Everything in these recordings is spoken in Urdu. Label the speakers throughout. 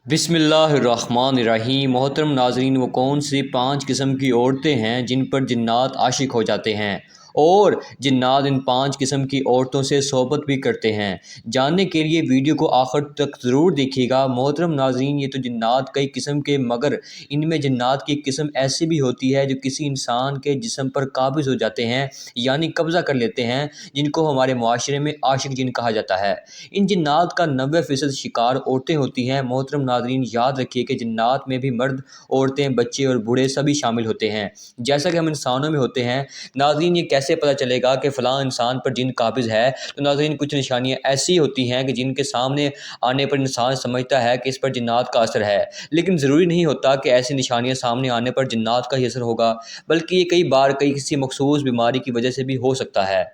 Speaker 1: بسم اللہ الرحمن الرحیم۔ محترم ناظرین، وہ کون سی 5 قسم کی عورتیں ہیں جن پر جنات عاشق ہو جاتے ہیں اور جنات ان 5 قسم کی عورتوں سے صحبت بھی کرتے ہیں؟ جاننے کے لیے ویڈیو کو آخر تک ضرور دیکھیے گا۔ محترم ناظرین، یہ تو جنات کئی قسم کے، مگر ان میں جنات کی قسم ایسی بھی ہوتی ہے جو کسی انسان کے جسم پر قابض ہو جاتے ہیں، یعنی قبضہ کر لیتے ہیں، جن کو ہمارے معاشرے میں عاشق جن کہا جاتا ہے۔ ان جنات کا 90% شکار عورتیں ہوتی ہیں۔ محترم ناظرین، یاد رکھیے کہ جنات میں بھی مرد، عورتیں، بچے اور بوڑھے سبھی شامل ہوتے ہیں، جیسا کہ ہم انسانوں میں ہوتے ہیں۔ ناظرین، یہ کیسے پتہ چلے گا کہ فلاں انسان پر جن قابض ہے؟ تو ناظرین، کچھ نشانیاں ایسی ہوتی ہیں کہ جن کے سامنے آنے پر انسان سمجھتا ہے کہ اس پر جنات کا اثر ہے، لیکن ضروری نہیں ہوتا کہ ایسی نشانیاں سامنے آنے پر جنات کا ہی اثر ہوگا، بلکہ یہ کئی بار کسی مخصوص بیماری کی وجہ سے بھی ہو سکتا ہے۔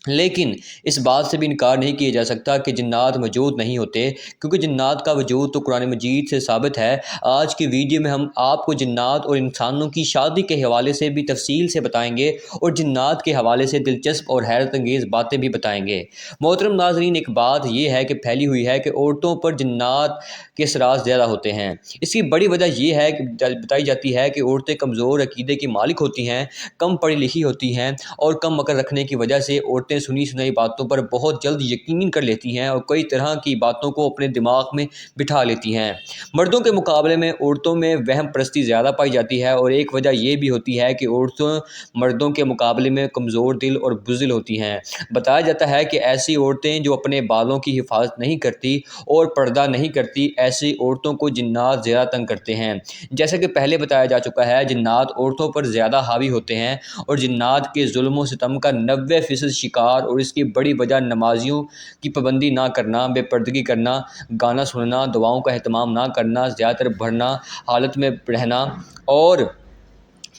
Speaker 1: لیکن اس بات سے بھی انکار نہیں کیا جا سکتا کہ جنات موجود نہیں ہوتے، کیونکہ جنات کا وجود تو قرآن مجید سے ثابت ہے۔ آج کی ویڈیو میں ہم آپ کو جنات اور انسانوں کی شادی کے حوالے سے بھی تفصیل سے بتائیں گے اور جنات کے حوالے سے دلچسپ اور حیرت انگیز باتیں بھی بتائیں گے۔ محترم ناظرین، ایک بات یہ ہے کہ پھیلی ہوئی ہے کہ عورتوں پر جنات کے اثرات زیادہ ہوتے ہیں۔ اس کی بڑی وجہ یہ ہے کہ بتائی جاتی ہے کہ عورتیں کمزور عقیدے کی مالک ہوتی ہیں، کم پڑھی لکھی ہوتی ہیں اور کم عقل رکھنے کی وجہ سے عورتیں سنی سنائی باتوں پر بہت جلد یقین کر لیتی ہیں اور کئی طرح کی باتوں کو اپنے دماغ میں بٹھا لیتی ہیں۔ مردوں کے مقابلے میں عورتوں میں وہم پرستی زیادہ پائی جاتی ہے، اور ایک وجہ یہ بھی ہوتی ہے کہ عورتیں مردوں کے مقابلے میں کمزور دل اور بزدل ہوتی ہیں۔ بتایا جاتا ہے کہ ایسی عورتیں جو اپنے بالوں کی حفاظت نہیں کرتی اور پردہ نہیں کرتی، ایسی عورتوں کو جنات زیادہ تنگ کرتے ہیں۔ جیسا کہ پہلے بتایا جا چکا ہے، جنات عورتوں پر زیادہ حاوی ہوتے ہیں اور جنات کے ظلم و ستم کا 90% شکار، اور اس کی بڑی وجہ نمازیوں کی پابندی نہ کرنا، بے پردگی کرنا، گانا سننا، دعاؤں کا اہتمام نہ کرنا، زیادہ تر بھرنا حالت میں رہنا اور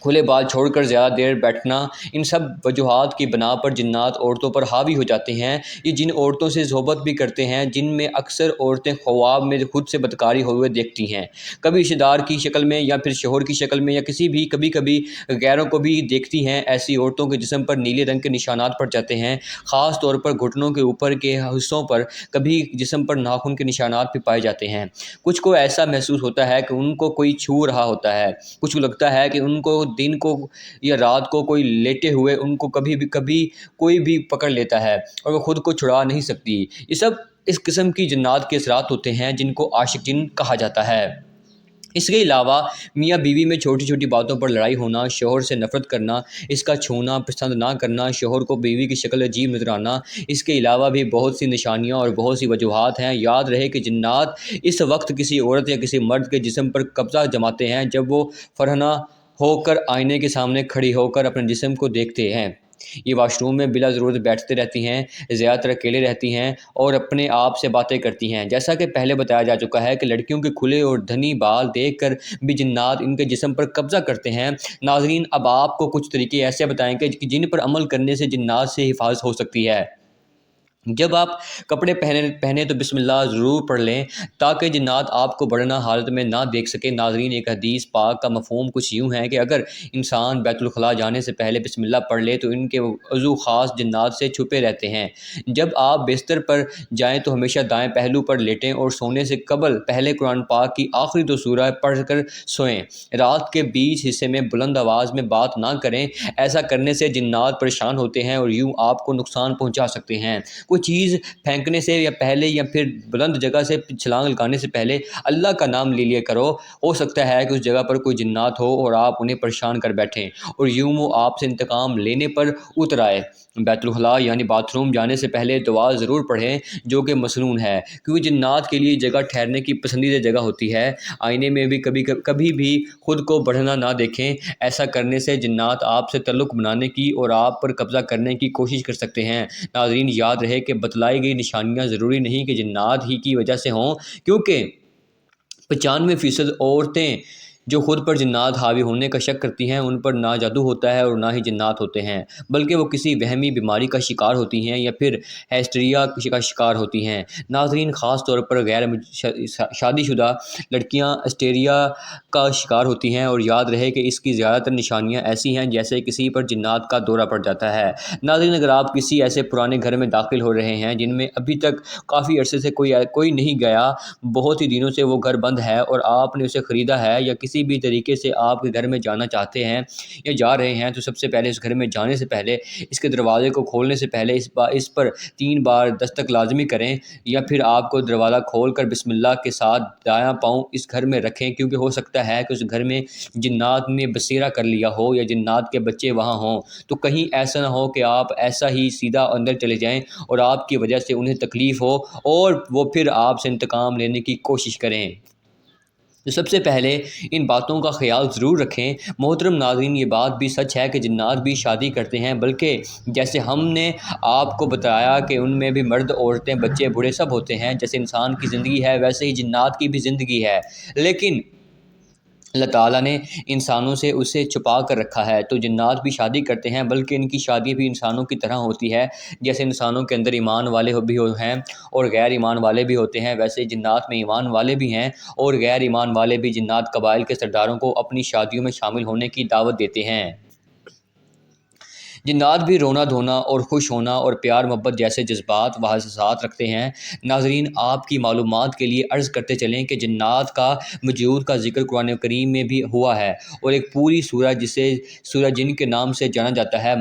Speaker 1: کھلے بال چھوڑ کر زیادہ دیر بیٹھنا، ان سب وجوہات کی بنا پر جنات عورتوں پر حاوی ہو جاتے ہیں۔ یہ جن عورتوں سے صحبت بھی کرتے ہیں جن میں اکثر عورتیں خواب میں خود سے بدکاری ہوئے دیکھتی ہیں، کبھی رشتہ دار کی شکل میں یا پھر شوہر کی شکل میں، یا کبھی کبھی غیروں کو بھی دیکھتی ہیں۔ ایسی عورتوں کے جسم پر نیلے رنگ کے نشانات پڑ جاتے ہیں، خاص طور پر گھٹنوں کے اوپر کے حصوں پر، کبھی جسم پر ناخن کے نشانات بھی پائے جاتے ہیں۔ کچھ کو ایسا محسوس ہوتا ہے کہ ان کو کوئی چھو رہا ہوتا ہے، کچھ کو لگتا ہے کہ ان کو دن کو یا رات کو کوئی لیٹے ہوئے ان کو کبھی کوئی بھی پکڑ لیتا ہے اور وہ خود کو چھڑا نہیں سکتی۔ یہ سب اس قسم کی جنات کے اثرات ہوتے ہیں جن کو عاشق جن کہا جاتا ہے۔ اس کے علاوہ میاں بیوی میں چھوٹی چھوٹی باتوں پر لڑائی ہونا، شوہر سے نفرت کرنا، اس کا چھونا پسند نہ کرنا، شوہر کو بیوی کی شکل عجیب نظر آنا، اس کے علاوہ بھی بہت سی نشانیاں اور بہت سی وجوہات ہیں۔ یاد رہے کہ جنات اس وقت کسی عورت یا کسی مرد کے جسم پر قبضہ جماتے ہیں جب وہ فرہنہ ہو کر آئینے کے سامنے کھڑی ہو کر اپنے جسم کو دیکھتے ہیں۔ یہ واش روم میں بلا ضرورت بیٹھتے رہتی ہیں، زیادہ تر اکیلے رہتی ہیں اور اپنے آپ سے باتیں کرتی ہیں۔ جیسا کہ پہلے بتایا جا چکا ہے کہ لڑکیوں کے کھلے اور دھنی بال دیکھ کر بھی جنات ان کے جسم پر قبضہ کرتے ہیں۔ ناظرین، اب آپ کو کچھ طریقے ایسے بتائیں کہ جن پر عمل کرنے سے جنات سے حفاظت ہو سکتی ہے۔ جب آپ کپڑے پہنے تو بسم اللہ ضرور پڑھ لیں تاکہ جنات آپ کو برہنہ حالت میں نہ دیکھ سکے۔ ناظرین، ایک حدیث پاک کا مفہوم کچھ یوں ہے کہ اگر انسان بیت الخلاء جانے سے پہلے بسم اللہ پڑھ لے تو ان کے عضو خاص جنات سے چھپے رہتے ہیں۔ جب آپ بستر پر جائیں تو ہمیشہ دائیں پہلو پر لیٹیں اور سونے سے قبل پہلے قرآن پاک کی آخری 2 سورہ پڑھ کر سوئیں۔ رات کے بیچ حصے میں بلند آواز میں بات نہ کریں، ایسا کرنے سے جنات پریشان ہوتے ہیں اور یوں آپ کو نقصان پہنچا سکتے ہیں۔ کوئی چیز پھینکنے سے یا پہلے یا پھر بلند جگہ سے چھلانگ لگانے سے پہلے اللہ کا نام لے لیا کرو، ہو سکتا ہے کہ اس جگہ پر کوئی جنات ہو اور آپ انہیں پریشان کر بیٹھیں اور یوں وہ آپ سے انتقام لینے پر اتر آئے۔ بیت الخلاء یعنی باتھ روم جانے سے پہلے دعا ضرور پڑھیں جو کہ مسنون ہے، کیونکہ جنات کے لیے جگہ ٹھہرنے کی پسندیدہ جگہ ہوتی ہے۔ آئینے میں بھی کبھی بھی خود کو بڑھنا نہ دیکھیں، ایسا کرنے سے جنات آپ سے تعلق بنانے کی اور آپ پر قبضہ کرنے کی کوشش کر سکتے ہیں۔ ناظرین، یاد رہے کہ بتلائی گئی نشانیاں ضروری نہیں کہ جنات ہی کی وجہ سے ہوں، کیونکہ 95% عورتیں جو خود پر جنات حاوی ہونے کا شک کرتی ہیں ان پر نہ جادو ہوتا ہے اور نہ ہی جنات ہوتے ہیں، بلکہ وہ کسی وہمی بیماری کا شکار ہوتی ہیں یا پھر ہیسٹریا کا شکار ہوتی ہیں۔ ناظرین، خاص طور پر غیر شادی شدہ لڑکیاں ہسٹیریا کا شکار ہوتی ہیں، اور یاد رہے کہ اس کی زیادہ تر نشانیاں ایسی ہیں جیسے کسی پر جنات کا دورہ پڑ جاتا ہے۔ ناظرین، اگر آپ کسی ایسے پرانے گھر میں داخل ہو رہے ہیں جن میں ابھی تک کافی عرصے سے کوئی نہیں گیا، بہت ہی دنوں سے وہ گھر بند ہے اور آپ نے اسے خریدا ہے، یا کسی بھی طریقے سے آپ کے گھر میں جانا چاہتے ہیں یا جا رہے ہیں، تو سب سے پہلے اس گھر میں جانے سے پہلے، اس کے دروازے کو کھولنے سے پہلے اس پر 3 بار دستک لازمی کریں، یا پھر آپ کو دروازہ کھول کر بسم اللہ کے ساتھ دایاں پاؤں اس گھر میں رکھیں، کیونکہ ہو سکتا ہے کہ اس گھر میں جنات نے بسیرا کر لیا ہو یا جنات کے بچے وہاں ہوں، تو کہیں ایسا نہ ہو کہ آپ ایسا ہی سیدھا اندر چلے جائیں اور آپ کی وجہ سے انہیں تکلیف ہو اور وہ پھر آپ سے انتقام لینے کی کوشش کریں۔ تو سب سے پہلے ان باتوں کا خیال ضرور رکھیں۔ محترم ناظرین، یہ بات بھی سچ ہے کہ جنات بھی شادی کرتے ہیں، بلکہ جیسے ہم نے آپ کو بتایا کہ ان میں بھی مرد، عورتیں، بچے، بوڑھے سب ہوتے ہیں، جیسے انسان کی زندگی ہے ویسے ہی جنات کی بھی زندگی ہے، لیکن اللہ تعالیٰ نے انسانوں سے اسے چھپا کر رکھا ہے۔ تو جنات بھی شادی کرتے ہیں، بلکہ ان کی شادی بھی انسانوں کی طرح ہوتی ہے، جیسے انسانوں کے اندر ایمان والے بھی ہیں اور غیر ایمان والے بھی ہوتے ہیں، ویسے جنات میں ایمان والے بھی ہیں اور غیر ایمان والے بھی جنات قبائل کے سرداروں کو اپنی شادیوں میں شامل ہونے کی دعوت دیتے ہیں۔ جنات بھی رونا دھونا اور خوش ہونا اور پیار محبت جیسے جذبات و احساسات رکھتے ہیں۔ ناظرین، آپ کی معلومات کے لیے عرض کرتے چلیں کہ جنات کا وجود کا ذکر قرآن کریم میں بھی ہوا ہے، اور ایک پوری سورہ جسے سورہ جن کے نام سے جانا جاتا ہے،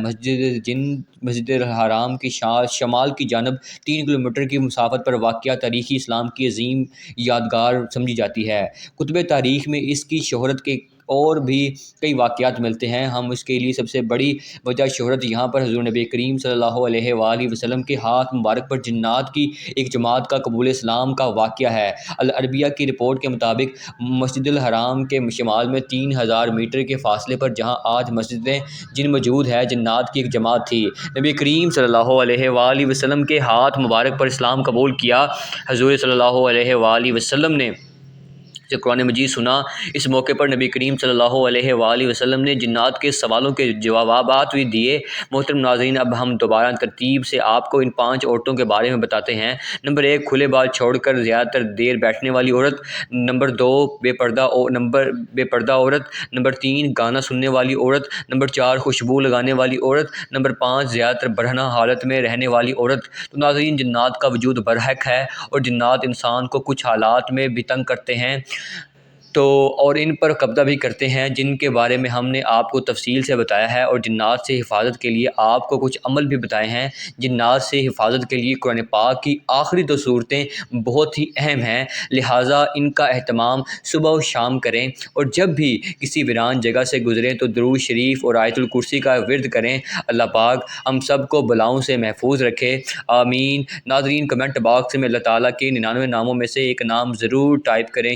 Speaker 1: مسجد الحرام کی شمال کی جانب 3 کلومیٹر کی مسافت پر واقع تاریخی اسلام کی عظیم یادگار سمجھی جاتی ہے۔ کتب تاریخ میں اس کی شہرت کے اور بھی کئی واقعات ملتے ہیں۔ ہم اس کے لیے سب سے بڑی وجہ شہرت یہاں پر حضور نبی کریم صلی اللہ علیہ وآلہ وسلم کے ہاتھ مبارک پر جنات کی ایک جماعت کا قبول اسلام کا واقعہ ہے۔ العربیہ کی رپورٹ کے مطابق مسجد الحرام کے شمال میں 3000 میٹر کے فاصلے پر جہاں آج مسجد جن موجود ہے، جنات کی ایک جماعت تھی۔ نبی کریم صلی اللہ علیہ وآلہ وسلم کے ہاتھ مبارک پر اسلام قبول کیا۔ حضور صلی اللہ علیہ وآلہ وسلم نے جب قرآن مجید سنا، اس موقع پر نبی کریم صلی اللہ علیہ وآلہ وسلم نے جنات کے سوالوں کے جوابات بھی دیے۔ محترم ناظرین، اب ہم دوبارہ ترتیب سے آپ کو ان 5 عورتوں کے بارے میں بتاتے ہیں۔ نمبر 1، کھلے بال چھوڑ کر زیادہ تر دیر بیٹھنے والی عورت۔ نمبر 2، بے پردہ عورت۔ نمبر 3، گانا سننے والی عورت۔ نمبر 4، خوشبو لگانے والی عورت۔ نمبر 5، زیادہ تر برہنہ حالت میں رہنے والی عورت۔ تو ناظرین، جنات کا وجود برحق ہے، اور جنات انسان کو کچھ حالات میں بھی تنگ کرتے ہیں اور ان پر قبضہ بھی کرتے ہیں، جن کے بارے میں ہم نے آپ کو تفصیل سے بتایا ہے، اور جنات سے حفاظت کے لیے آپ کو کچھ عمل بھی بتائے ہیں۔ جنات سے حفاظت کے لیے قرآن پاک کی آخری 2 صورتیں بہت ہی اہم ہیں، لہٰذا ان کا اہتمام صبح و شام کریں، اور جب بھی کسی ویران جگہ سے گزریں تو درود شریف اور آیت الکرسی کا ورد کریں۔ اللہ پاک ہم سب کو بلاؤں سے محفوظ رکھے، آمین۔ ناظرین، کمنٹ باکس میں اللہ تعالیٰ کے 99 ناموں میں سے ایک نام ضرور ٹائپ کریں۔